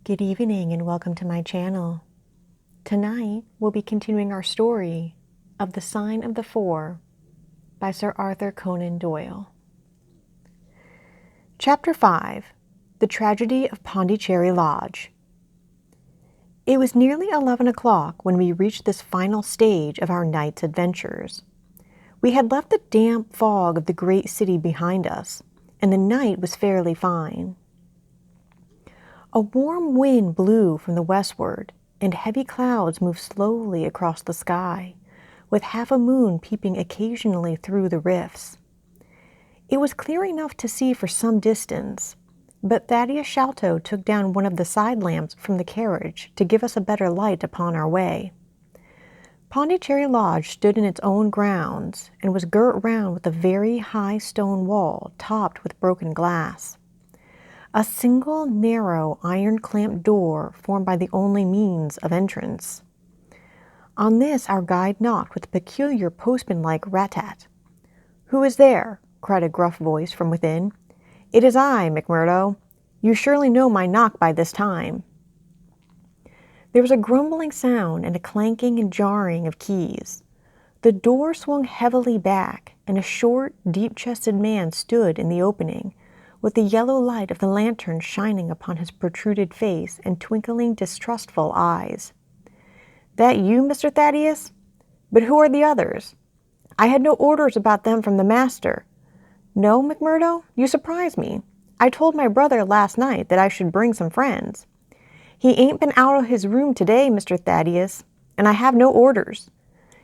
Good evening and welcome to my channel. Tonight we'll be continuing our story of The Sign of the Four by Sir Arthur Conan Doyle. Chapter 5. The Tragedy of Pondicherry Lodge. It was nearly 11 o'clock when we reached this final stage of our night's adventures. We had left the damp fog of the great city behind us, and the night was fairly fine. A warm wind blew from the westward, and heavy clouds moved slowly across the sky, with half a moon peeping occasionally through the rifts. It was clear enough to see for some distance, but Thaddeus Sholto took down one of the side lamps from the carriage to give us a better light upon our way. Pondicherry Lodge stood in its own grounds, and was girt round with a very high stone wall topped with broken glass. A single narrow iron-clamped door formed by the only means of entrance. On this our guide knocked with a peculiar postman-like rat-tat. "Who is there?" cried a gruff voice from within. "It is I, McMurdo. You surely know my knock by this time." There was a grumbling sound and a clanking and jarring of keys. The door swung heavily back, and a short, deep-chested man stood in the opening, with the yellow light of the lantern shining upon his protruded face and twinkling distrustful eyes. "That you, Mr. Thaddeus? But who are the others? I had no orders about them from the master." "No, McMurdo? You surprise me. I told my brother last night that I should bring some friends. He ain't been out of his room today, Mr. Thaddeus, and I have no orders.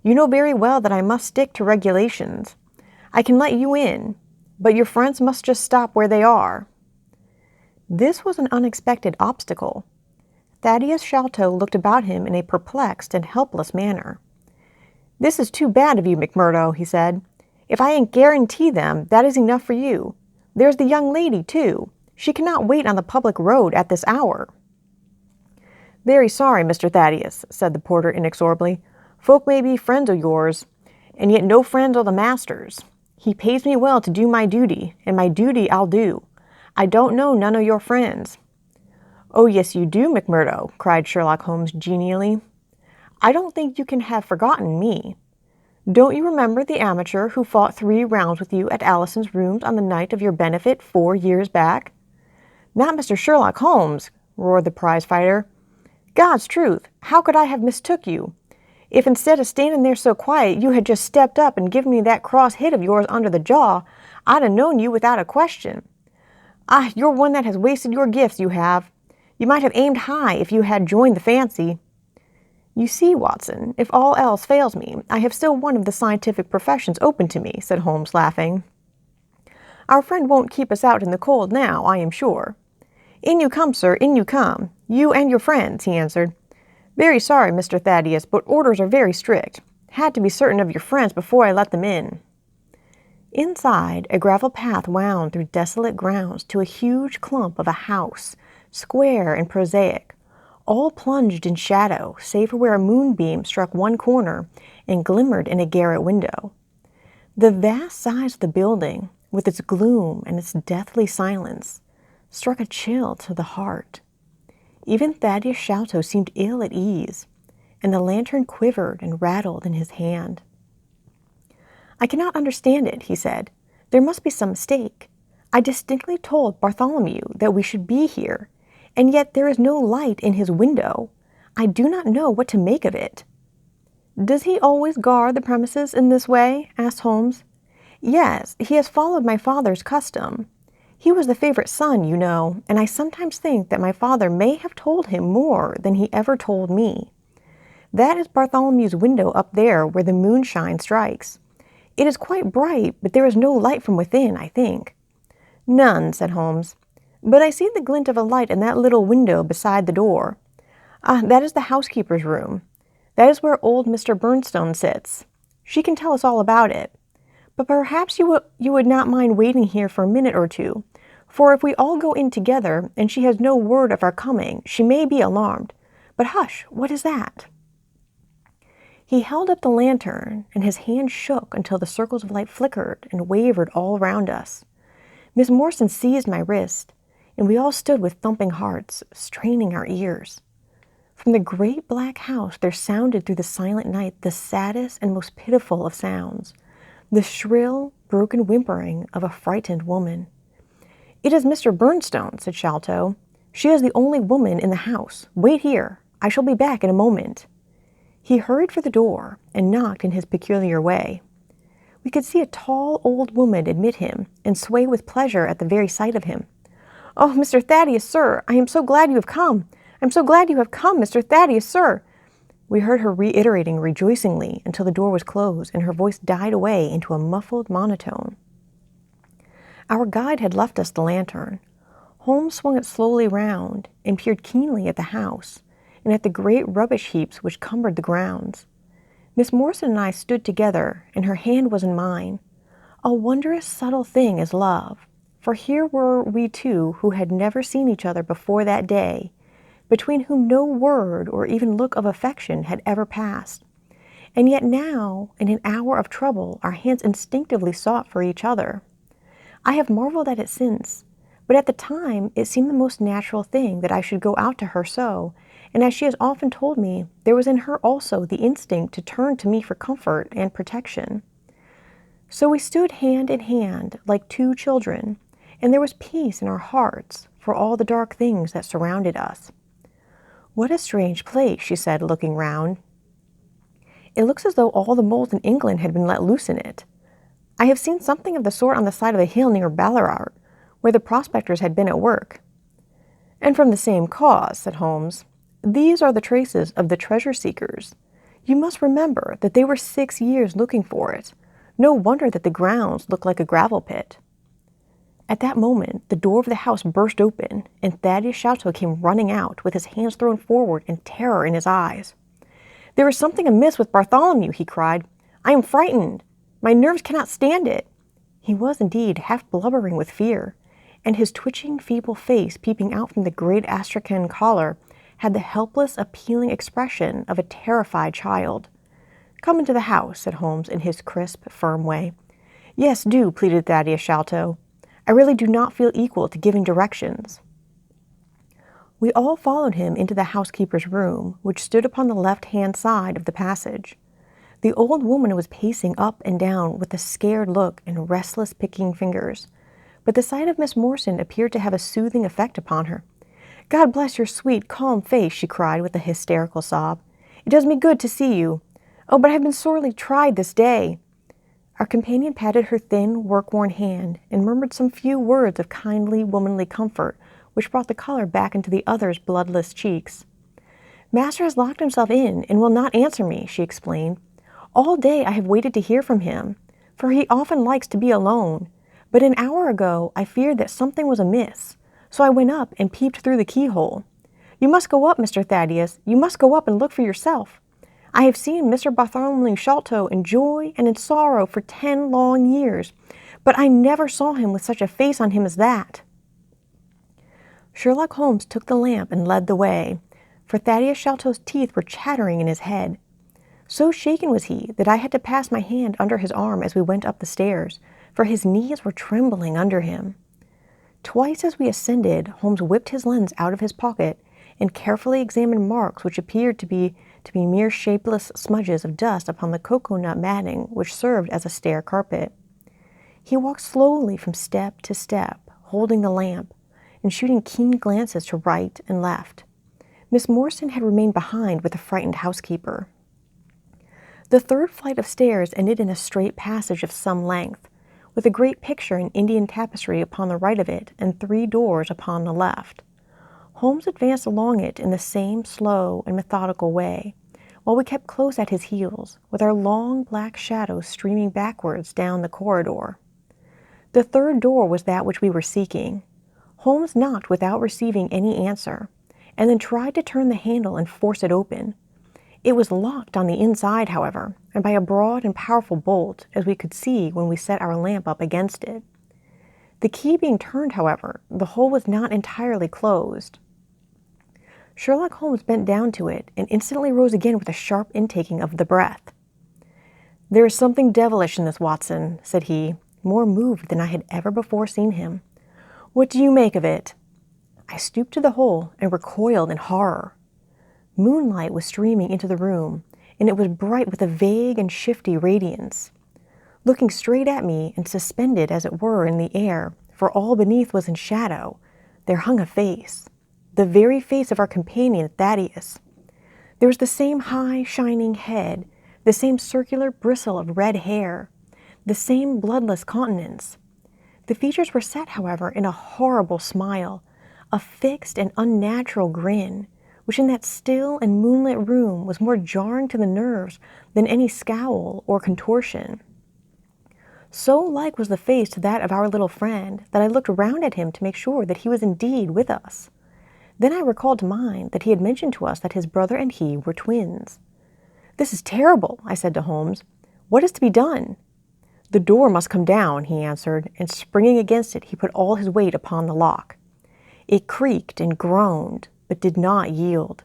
You know very well that I must stick to regulations. I can let you in, but your friends must just stop where they are." This was an unexpected obstacle. Thaddeus Sholto looked about him in a perplexed and helpless manner. "This is too bad of you, McMurdo," he said. "If I ain't guarantee them, that is enough for you. There's the young lady, too. She cannot wait on the public road at this hour." "Very sorry, Mr. Thaddeus," said the porter inexorably. "Folk may be friends o' yours, and yet no friends o' the master's. He pays me well to do my duty, and my duty I'll do. I don't know none of your friends." "Oh, yes, you do, McMurdo," cried Sherlock Holmes genially. "I don't think you can have forgotten me. Don't you remember the amateur who fought 3 rounds with you at Allison's rooms on the night of your benefit 4 years back?" "Not Mr. Sherlock Holmes!" roared the prize-fighter. "God's truth, how could I have mistook you? If instead of standing there so quiet you had just stepped up and given me that cross hit of yours under the jaw, I'd have known you without a question. Ah, you're one that has wasted your gifts, you have. You might have aimed high if you had joined the fancy." "You see, Watson, if all else fails me, I have still one of the scientific professions open to me," said Holmes, laughing. "Our friend won't keep us out in the cold now, I am sure." "In you come, sir, in you come. You and your friends," he answered. "Very sorry, Mr. Thaddeus, but orders are very strict. Had to be certain of your friends before I let them in." Inside, a gravel path wound through desolate grounds to a huge clump of a house, square and prosaic, all plunged in shadow, save for where a moonbeam struck one corner and glimmered in a garret window. The vast size of the building, with its gloom and its deathly silence, struck a chill to the heart. Even Thaddeus Sholto seemed ill at ease, and the lantern quivered and rattled in his hand. "I cannot understand it," he said. "There must be some mistake. I distinctly told Bartholomew that we should be here, and yet there is no light in his window. I do not know what to make of it." "Does he always guard the premises in this way?" asked Holmes. "Yes, he has followed my father's custom. He was the favorite son, you know, and I sometimes think that my father may have told him more than he ever told me. That is Bartholomew's window up there where the moonshine strikes. It is quite bright, but there is no light from within, I think." "None," said Holmes. "But I see the glint of a light in that little window beside the door. Ah, that is the housekeeper's room. That is where old Mr. Bernstone sits. She can tell us all about it. But perhaps you would not mind waiting here for a minute or two, for if we all go in together and she has no word of our coming, she may be alarmed. But hush, what is that?" He held up the lantern, and his hand shook until the circles of light flickered and wavered all round us. Miss Morson seized my wrist. and we all stood with thumping hearts, straining our ears. From the great black house there sounded through the silent night the saddest and most pitiful of sounds, the shrill, broken whimpering of a frightened woman. "It is Mr. Bernstone," said Sholto. "She is the only woman in the house. Wait here. I shall be back in a moment." He hurried for the door and knocked in his peculiar way. We could see a tall old woman admit him and sway with pleasure at the very sight of him. "Oh, Mr. Thaddeus, sir, I am so glad you have come. I'm so glad you have come, Mr. Thaddeus, sir." We heard her reiterating rejoicingly until the door was closed and her voice died away into a muffled monotone. Our guide had left us the lantern. Holmes swung it slowly round and peered keenly at the house and at the great rubbish heaps which cumbered the grounds. Miss Morrison and I stood together, and her hand was in mine. A wondrous subtle thing is love, for here were we two who had never seen each other before that day, between whom no word or even look of affection had ever passed. And yet now, in an hour of trouble, our hands instinctively sought for each other. I have marveled at it since, but at the time it seemed the most natural thing that I should go out to her so, and as she has often told me, there was in her also the instinct to turn to me for comfort and protection. So we stood hand in hand like two children, and there was peace in our hearts for all the dark things that surrounded us. "What a strange place," she said, looking round. "It looks as though all the moles in England had been let loose in it. I have seen something of the sort on the side of the hill near Ballarat, where the prospectors had been at work." "And from the same cause," said Holmes. "These are the traces of the treasure-seekers. You must remember that they were 6 years looking for it. No wonder that the grounds look like a gravel pit." At that moment, the door of the house burst open, and Thaddeus Sholto came running out, with his hands thrown forward and terror in his eyes. "There is something amiss with Bartholomew," he cried. "I am frightened. My nerves cannot stand it." He was indeed half blubbering with fear, and his twitching, feeble face, peeping out from the great astrakhan collar, had the helpless, appealing expression of a terrified child. "Come into the house," said Holmes in his crisp, firm way. "Yes, do," pleaded Thaddeus Sholto. "I really do not feel equal to giving directions." We all followed him into the housekeeper's room, which stood upon the left-hand side of the passage. The old woman was pacing up and down with a scared look and restless picking fingers, but the sight of Miss Morrison appeared to have a soothing effect upon her. "God bless your sweet, calm face," she cried with a hysterical sob. "It does me good to see you. Oh, but I have been sorely tried this day." Our companion patted her thin, work-worn hand and murmured some few words of kindly, womanly comfort, which brought the color back into the other's bloodless cheeks. "Master has locked himself in and will not answer me," she explained. "All day I have waited to hear from him, for he often likes to be alone. But an hour ago I feared that something was amiss, so I went up and peeped through the keyhole. You must go up, Mr. Thaddeus. You must go up and look for yourself. I have seen Mr. Bartholomew Sholto in joy and in sorrow for 10 long years, but I never saw him with such a face on him as that." Sherlock Holmes took the lamp and led the way, for Thaddeus Sholto's teeth were chattering in his head. So shaken was he that I had to pass my hand under his arm as we went up the stairs, for his knees were trembling under him. Twice as we ascended, Holmes whipped his lens out of his pocket and carefully examined marks which appeared to be mere shapeless smudges of dust upon the cocoa-nut matting which served as a stair carpet. He walked slowly from step to step, holding the lamp, and shooting keen glances to right and left. Miss Morrison had remained behind with the frightened housekeeper. The third flight of stairs ended in a straight passage of some length, with a great picture in Indian tapestry upon the right of it and 3 doors upon the left. Holmes advanced along it in the same slow and methodical way, while we kept close at his heels, with our long black shadows streaming backwards down the corridor. The third door was that which we were seeking. Holmes knocked without receiving any answer, and then tried to turn the handle and force it open. It was locked on the inside, however, and by a broad and powerful bolt, as we could see when we set our lamp up against it. The key being turned, however, the hole was not entirely closed. Sherlock Holmes bent down to it and instantly rose again with a sharp intaking of the breath. "There is something devilish in this, Watson," said he, more moved than I had ever before seen him. "What do you make of it?" I stooped to the hole and recoiled in horror. Moonlight was streaming into the room, and it was bright with a vague and shifty radiance. Looking straight at me and suspended, as it were, in the air, for all beneath was in shadow, there hung a face, the very face of our companion Thaddeus. There was the same high, shining head, the same circular bristle of red hair, the same bloodless countenance. The features were set, however, in a horrible smile, a fixed and unnatural grin, which in that still and moonlit room was more jarring to the nerves than any scowl or contortion. So like was the face to that of our little friend that I looked round at him to make sure that he was indeed with us. Then I recalled to mind that he had mentioned to us that his brother and he were twins. "This is terrible," I said to Holmes. "What is to be done?" "The door must come down," he answered, and springing against it, he put all his weight upon the lock. It creaked and groaned, but did not yield.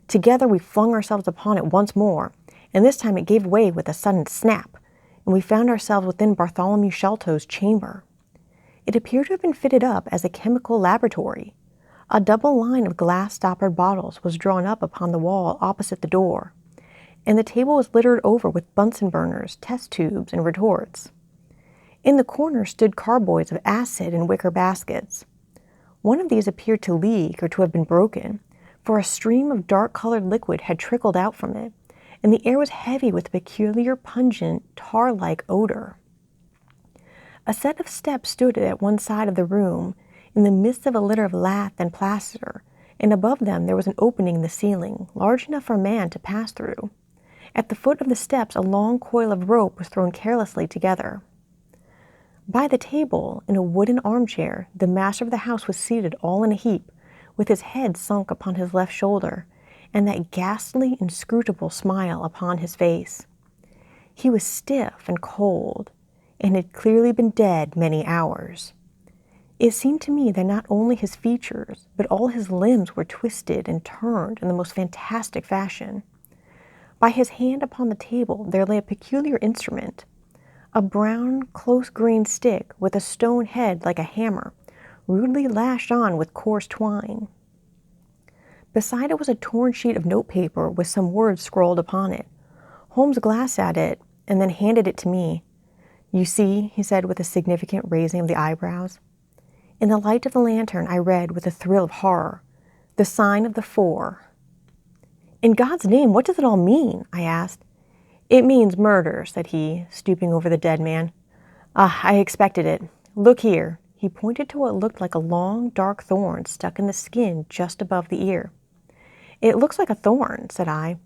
Together we flung ourselves upon it once more, and this time it gave way with a sudden snap, and we found ourselves within Bartholomew Sholto's chamber. It appeared to have been fitted up as a chemical laboratory. A double line of glass-stoppered bottles was drawn up upon the wall opposite the door, and the table was littered over with Bunsen burners, test tubes, and retorts. In the corner stood carboys of acid in wicker baskets. One of these appeared to leak or to have been broken, for a stream of dark-colored liquid had trickled out from it, and the air was heavy with a peculiar, pungent, tar-like odor. A set of steps stood at one side of the room, in the midst of a litter of lath and plaster, and above them there was an opening in the ceiling, large enough for a man to pass through. At the foot of the steps a long coil of rope was thrown carelessly together. By the table, in a wooden armchair, the master of the house was seated all in a heap, with his head sunk upon his left shoulder, and that ghastly, inscrutable smile upon his face. He was stiff and cold, and had clearly been dead many hours. It seemed to me that not only his features, but all his limbs were twisted and turned in the most fantastic fashion. By his hand upon the table there lay a peculiar instrument, a brown, close-grained stick with a stone head like a hammer, rudely lashed on with coarse twine. Beside it was a torn sheet of notepaper with some words scrawled upon it. Holmes glanced at it and then handed it to me. "You see," he said with a significant raising of the eyebrows. In the light of the lantern I read with a thrill of horror, "The sign of the 4." "In God's name, what does it all mean?" I asked. "It means murder," said he, stooping over the dead man. "Ah, I expected it. Look here." He pointed to what looked like a long, dark thorn stuck in the skin just above the ear. "It looks like a thorn," said I.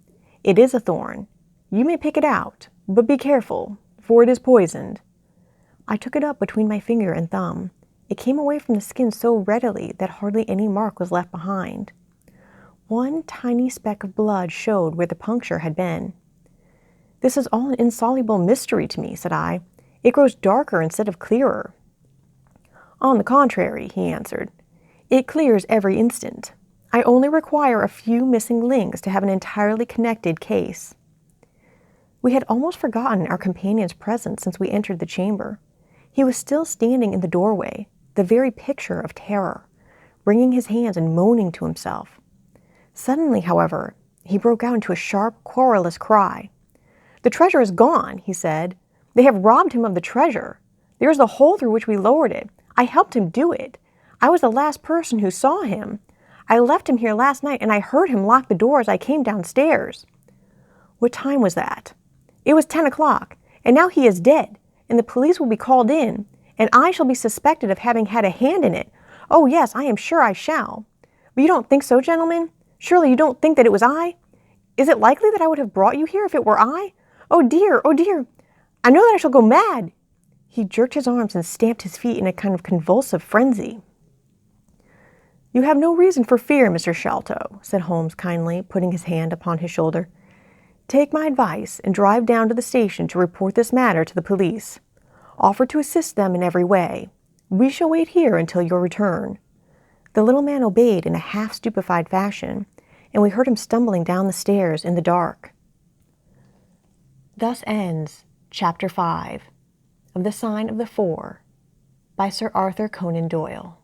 "It is a thorn. You may pick it out, but be careful, for it is poisoned." I took it up between my finger and thumb. It came away from the skin so readily that hardly any mark was left behind. One tiny speck of blood showed where the puncture had been. "This is all an insoluble mystery to me," said I. "It grows darker instead of clearer." "On the contrary," he answered, "it clears every instant. I only require a few missing links to have an entirely connected case." We had almost forgotten our companion's presence since we entered the chamber. He was still standing in the doorway, the very picture of terror, wringing his hands and moaning to himself. Suddenly, however, he broke out into a sharp, querulous cry. "The treasure is gone," he said. "They have robbed him of the treasure. There is the hole through which we lowered it. I helped him do it. I was the last person who saw him. I left him here last night, and I heard him lock the door as I came downstairs." "What time was that?" "It was 10 o'clock, and now he is dead, and the police will be called in, and I shall be suspected of having had a hand in it. Oh yes, I am sure I shall. But you don't think so, gentlemen? Surely you don't think that it was I? Is it likely that I would have brought you here if it were I? Oh dear, oh dear. I know that I shall go mad." He jerked his arms and stamped his feet in a kind of convulsive frenzy. "You have no reason for fear, Mr. Sholto," said Holmes kindly, putting his hand upon his shoulder. "Take my advice and drive down to the station to report this matter to the police. Offer to assist them in every way. We shall wait here until your return." The little man obeyed in a half-stupefied fashion, and we heard him stumbling down the stairs in the dark. Thus ends Chapter 5 of The Sign of the 4 by Sir Arthur Conan Doyle.